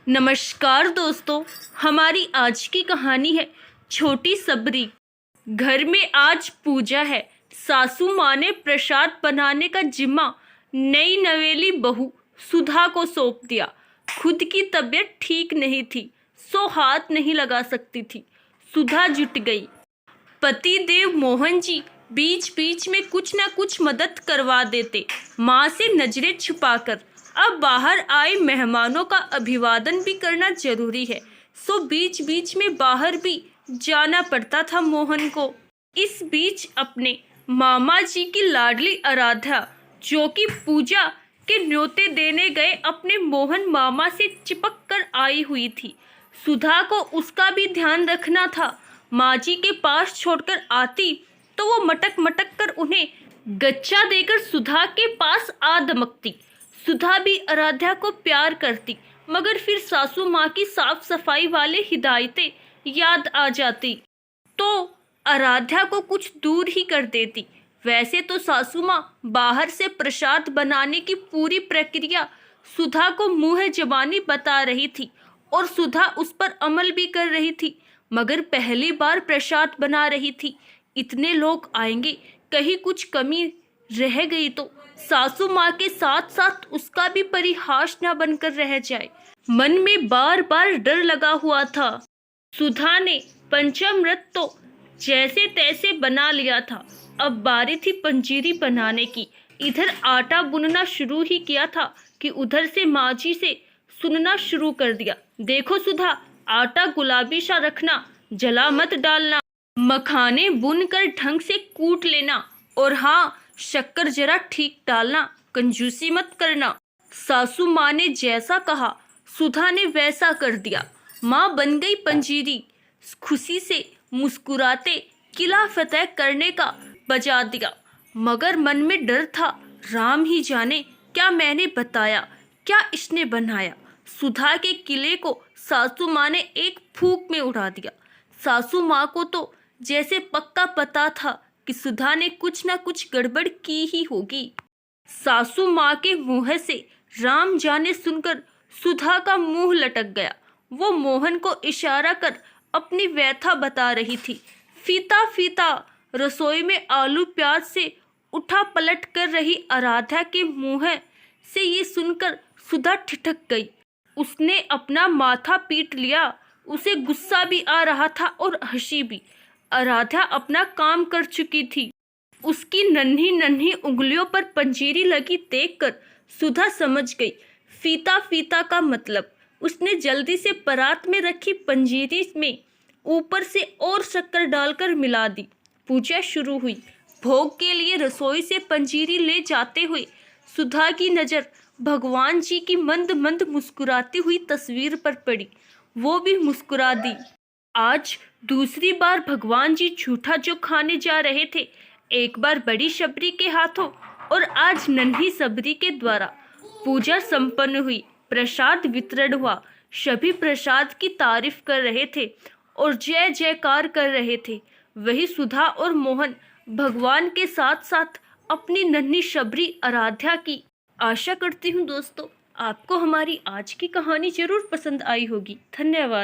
नमस्कार दोस्तों, हमारी आज की कहानी है छोटी सबरी। घर में आज पूजा है। सासू माँ ने प्रसाद बनाने का जिम्मा नई नवेली बहू सुधा को सौंप दिया। खुद की तबीयत ठीक नहीं थी, सो हाथ नहीं लगा सकती थी। सुधा जुट गई। पति देव मोहन जी बीच बीच में कुछ न कुछ मदद करवा देते, माँ से नजरें छुपाकर। अब बाहर आए मेहमानों का अभिवादन भी करना जरूरी है, सो बीच बीच में बाहर भी जाना पड़ता था मोहन को। इस बीच अपने मामा जी की लाडली आराध्या, जो कि पूजा के न्योते देने गए अपने मोहन मामा से चिपक कर आई हुई थी। सुधा को उसका भी ध्यान रखना था। माँ जी के पास छोड़कर आती तो वो मटक मटक कर उन्हें गच्चा देकर सुधा के पास आ दमकती। सुधा भी आराध्या को प्यार करती, मगर फिर सासू माँ की साफ सफाई वाले हिदायतें याद आ जाती तो आराध्या को कुछ दूर ही कर देती। वैसे तो सासू माँ बाहर से प्रसाद बनाने की पूरी प्रक्रिया सुधा को मुंह जबानी बता रही थी और सुधा उस पर अमल भी कर रही थी, मगर पहली बार प्रसाद बना रही थी। इतने लोग आएंगे, कहीं कुछ कमी रह गई तो सासू माँ के साथ साथ उसका भी परिहास न बनकर रह जाए। मन में बार बार डर लगा हुआ था। सुधा ने पंचामृत तो जैसे तैसे बना लिया था, अब बारी थी पंजीरी बनाने की। इधर आटा बुनना शुरू ही किया था कि उधर से माँ जी से सुनना शुरू कर दिया, देखो सुधा, आटा गुलाबी सा रखना, जला मत डालना, मखाने बुनकर ढंग से कूट लेना, और हाँ, शक्कर जरा ठीक डालना, कंजूसी मत करना। सासू माँ ने जैसा कहा सुधा ने वैसा कर दिया। माँ बन गई पंजीरी। खुशी से मुस्कुराते किला फतेह करने का बजा दिया, मगर मन में डर था। राम ही जाने क्या मैंने बताया, क्या इसने बनाया। सुधा के किले को सासू माँ ने एक फूंक में उड़ा दिया। सासू माँ को तो जैसे पक्का पता था कि सुधा ने कुछ न कुछ गड़बड़ की ही होगी। सासू माँ के मुंह से राम जाने सुनकर सुधा का मुंह लटक गया। वो मोहन को इशारा कर अपनी व्यथा बता रही थी। फीता फीता रसोई में आलू प्याज से उठा पलट कर रही आराध्या के मुंह से ये सुनकर सुधा ठिठक गई। उसने अपना माथा पीट लिया। उसे गुस्सा भी आ रहा था और हंसी भी। आराध्या अपना काम कर चुकी थी। उसकी नन्ही नन्ही उंगलियों पर पंजीरी लगी देखकर सुधा समझ गई फीता फीता का मतलब। उसने जल्दी से परात में रखी पंजीरी में ऊपर से और शक्कर डालकर मिला दी। पूजा शुरू हुई। भोग के लिए रसोई से पंजीरी ले जाते हुए सुधा की नज़र भगवान जी की मंद मंद मुस्कुराती हुई तस्वीर पर पड़ी। वो भी मुस्कुरा दी। आज दूसरी बार भगवान जी झूठा जो खाने जा रहे थे, एक बार बड़ी शबरी के हाथों और आज नन्ही सबरी के द्वारा। पूजा संपन्न हुई, प्रसाद वितरण हुआ। सभी प्रसाद की तारीफ कर रहे थे और जय जयकार कर रहे थे। वही सुधा और मोहन भगवान के साथ साथ अपनी नन्ही शबरी आराध्या की। आशा करती हूँ दोस्तों आपको हमारी आज की कहानी जरूर पसंद आई होगी। धन्यवाद।